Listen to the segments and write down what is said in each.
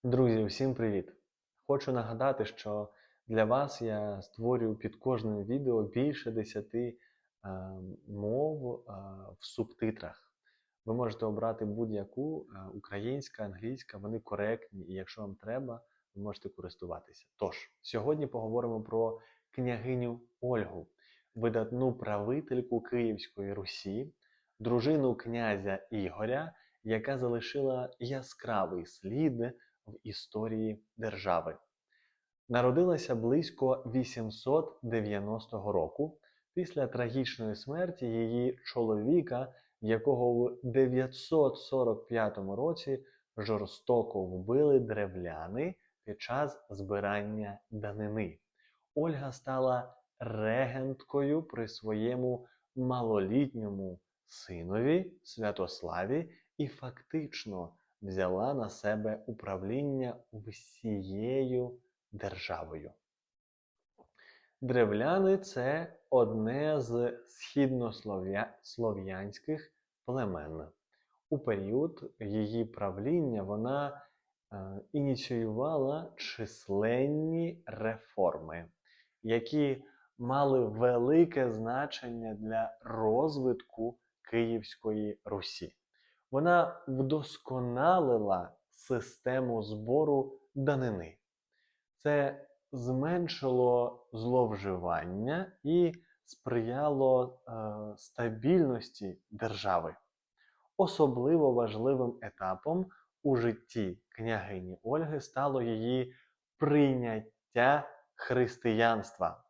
Друзі, всім привіт! Хочу нагадати, що для вас я створюю під кожним відео більше 10 мов в субтитрах. Ви можете обрати будь-яку, українська, англійська, вони коректні, і якщо вам треба, ви можете користуватися. Тож, сьогодні поговоримо про княгиню Ольгу, видатну правительку Київської Русі, дружину князя Ігоря, яка залишила яскравий слід в історії держави. Народилася близько 890 року після трагічної смерті її чоловіка, якого в 945 році жорстоко вбили древляни під час збирання данини. Ольга стала регенткою при своєму малолітньому синові Святославі і фактично взяла на себе управління всією державою. Древляни – це одне з східнослов'янських племен. У період її правління вона ініціювала численні реформи, які мали велике значення для розвитку Київської Русі. Вона вдосконалила систему збору данини. Це зменшило зловживання і сприяло стабільності держави. Особливо важливим етапом у житті княгині Ольги стало її прийняття християнства.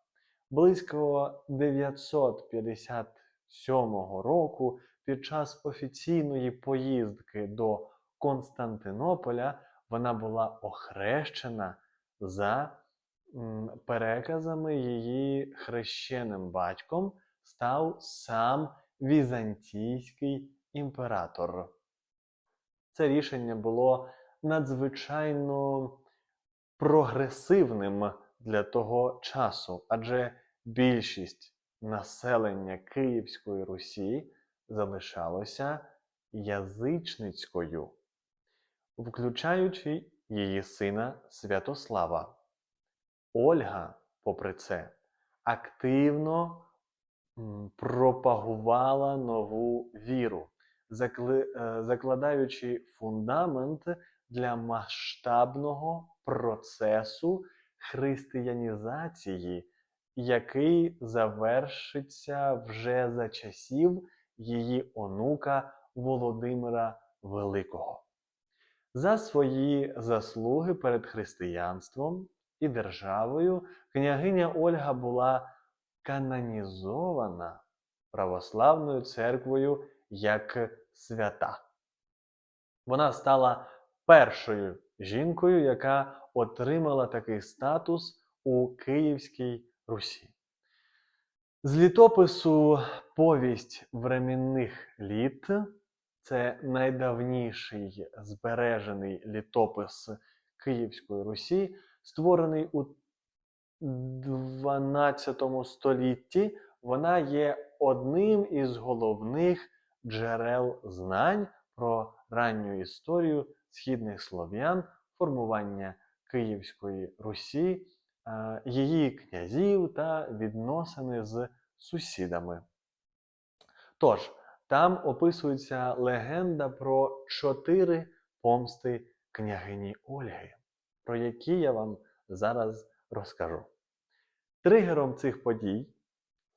Близько 957 року під час офіційної поїздки до Константинополя вона була охрещена за переказами її хрещеним батьком став сам візантійський імператор. Це рішення було надзвичайно прогресивним для того часу, адже більшість населення Київської Русі залишалося язичницькою, включаючи її сина Святослава. Ольга, попри це, активно пропагувала нову віру, закладаючи фундамент для масштабного процесу християнізації, який завершиться вже за часів її онука Володимира Великого. За свої заслуги перед християнством і державою княгиня Ольга була канонізована православною церквою як свята. Вона стала першою жінкою, яка отримала такий статус у Київській Русі. З літопису «Повість временних літ» – це найдавніший збережений літопис Київської Русі, створений у 12 столітті, вона є одним із головних джерел знань про ранню історію східних слов'ян, формування Київської Русі, її князів та відносини з сусідами. Тож, там описується легенда про 4 помсти княгині Ольги, про які я вам зараз розкажу. Тригером цих подій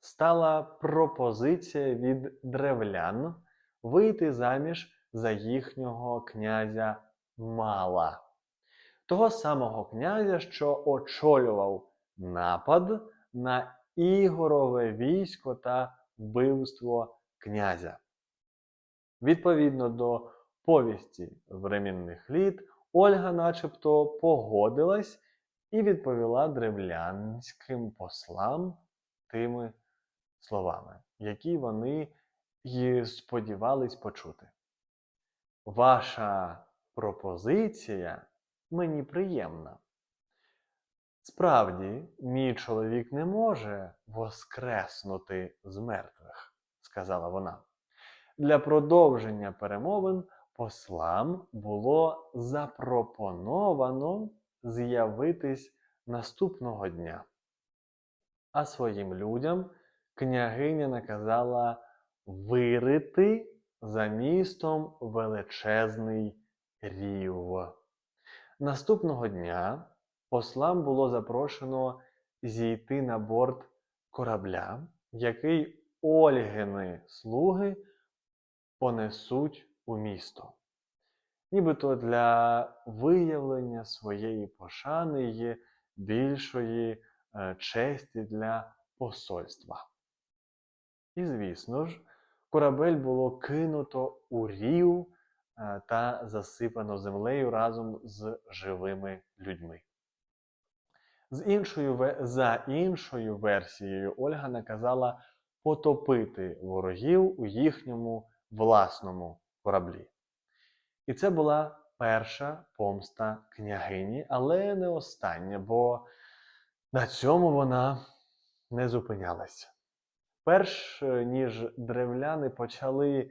стала пропозиція від древлян вийти заміж за їхнього князя Мала. Того самого князя, що очолював напад на Ігорове військо та вбивство князя. Відповідно до повісті временних літ, Ольга начебто погодилась і відповіла древлянським послам тими словами, які вони й сподівались почути. Ваша пропозиція мені приємна. Справді, мій чоловік не може воскреснути з мертвих, сказала вона. Для продовження перемовин послам було запропоновано з'явитись наступного дня. А своїм людям княгиня наказала вирити за містом величезний рів. Наступного дня послам було запрошено зійти на борт корабля, який Ольгини слуги понесуть у місто. Нібито для виявлення своєї пошани й більшої честі для посольства. І, звісно ж, корабель було кинуто у рів та засипано землею разом з живими людьми. За іншою версією, Ольга наказала потопити ворогів у їхньому власному кораблі. І це була перша помста княгині, але не остання, бо на цьому вона не зупинялася. Перш ніж древляни почали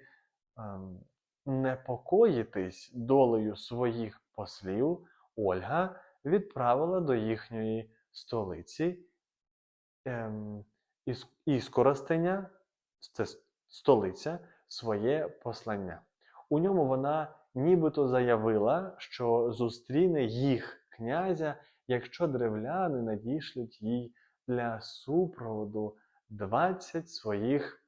непокоїтись долею своїх послів, Ольга відправила до їхньої столиці із Коростеня, це столиця, своє послання. У ньому вона нібито заявила, що зустріне їх князя, якщо древляни надішлють їй для супроводу 20 своїх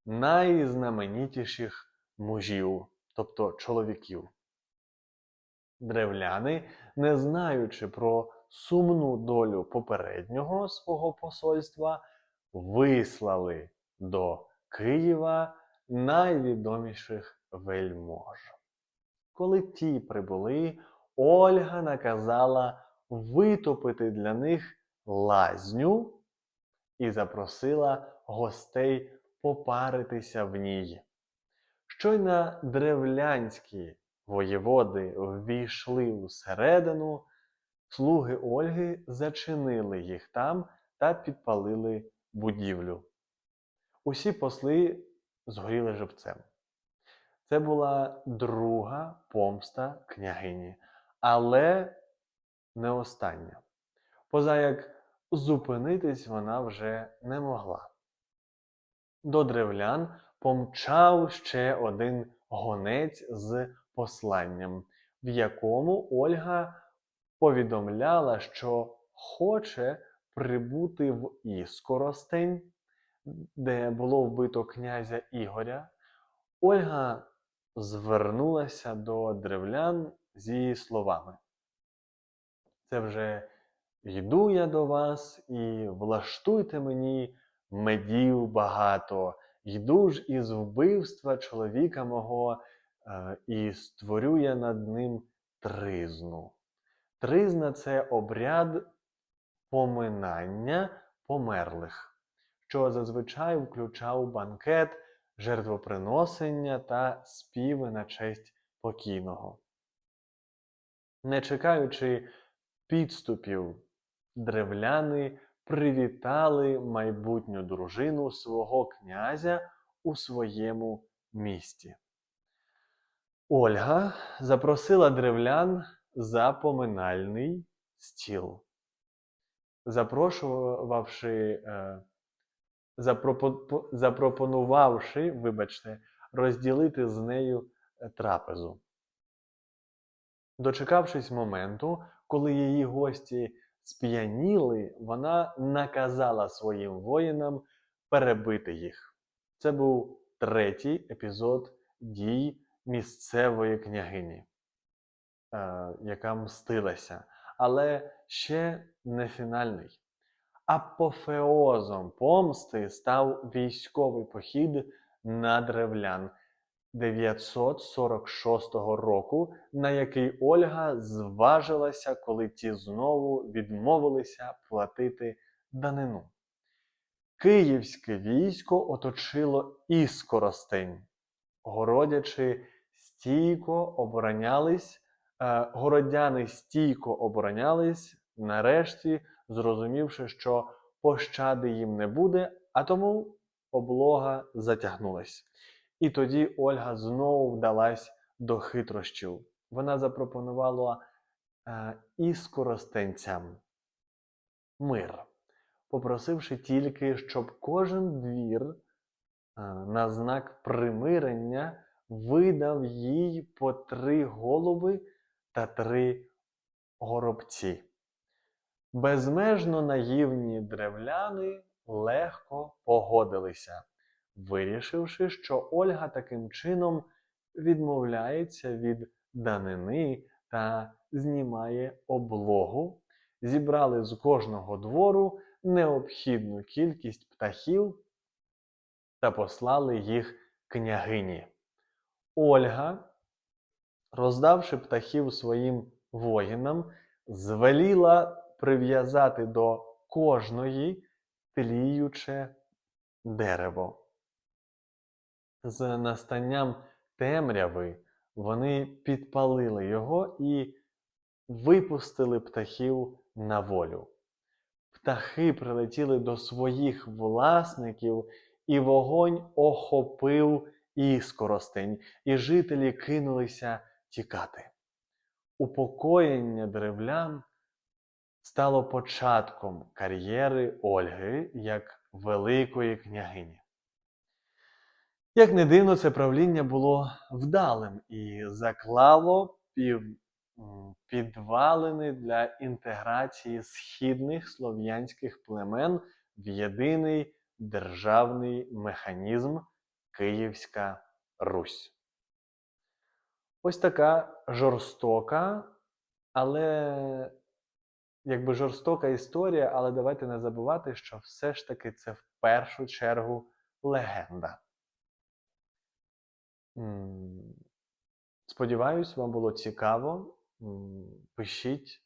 найзнаменітіших мужів, тобто чоловіків. Древляни, не знаючи про сумну долю попереднього свого посольства, вислали до Києва найвідоміших вельмож. Коли ті прибули, Ольга наказала витопити для них лазню і запросила гостей попаритися в ній. Щойно древлянські воєводи ввійшли всередину, слуги Ольги зачинили їх там та підпалили будівлю. Усі посли згоріли живцем. Це була друга помста княгині, але не остання. Поза як зупинитись вона вже не могла. До древлян помчав ще один гонець з посланням, в якому Ольга повідомляла, що хоче прибути в Іскоростень, де було вбито князя Ігоря. Ольга звернулася до древлян зі словами: «Це вже йду я до вас, і влаштуйте мені медів багато, йду ж із вбивства чоловіка мого, і створю я над ним тризну». Тризна – це обряд поминання померлих, що зазвичай включав банкет, жертвоприносення та співи на честь покійного. Не чекаючи підступів, древляни привітали майбутню дружину свого князя у своєму місті. Ольга запросила древлян за поминальний стіл, запропонувавши, розділити з нею трапезу. Дочекавшись моменту, коли її гості сп'яніли, вона наказала своїм воїнам перебити їх. Це був третій епізод дій місцевої княгині, яка мстилася, але ще не фінальний. Апофеозом помсти став військовий похід на древлян 946 року, на який Ольга зважилася, коли ті знову відмовилися платити данину. Київське військо оточило Іскоростень. Городяни стійко оборонялись, нарешті зрозумівши, що пощади їм не буде, а тому облога затягнулась. І тоді Ольга знову вдалась до хитрощів. Вона запропонувала іскоростенцям мир, попросивши тільки, щоб кожен двір на знак примирення видав їй по 3 голови та 3 горобці. Безмежно наївні древляни легко погодилися, вирішивши, що Ольга таким чином відмовляється від данини та знімає облогу. Зібрали з кожного двору необхідну кількість птахів та послали їх княгині. Ольга, роздавши птахів своїм воїнам, звеліла прив'язати до кожної тліюче дерево. З настанням темряви вони підпалили його і випустили птахів на волю. Птахи прилетіли до своїх власників, і вогонь охопив іскоростень, і жителі кинулися тікати. Упокоєння древлян стало початком кар'єри Ольги як великої княгині. Як не дивно, це правління було вдалим і заклало підвалини для інтеграції східних слов'янських племен в єдиний державний механізм Київська Русь. Ось така жорстока, але жорстока історія, але давайте не забувати, що все ж таки це в першу чергу легенда. Сподіваюсь, вам було цікаво. Пишіть,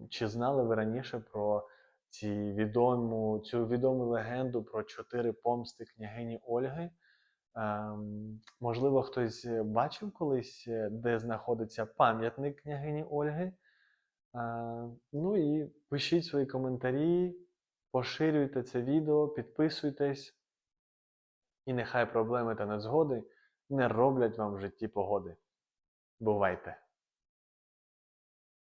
чи знали ви раніше про цю відому легенду про 4 помсти княгині Ольги. Можливо, хтось бачив колись, де знаходиться пам'ятник княгині Ольги. Ну і пишіть свої коментарі, поширюйте це відео, підписуйтесь. І нехай проблеми та незгоди не роблять вам в житті погоди. Бувайте!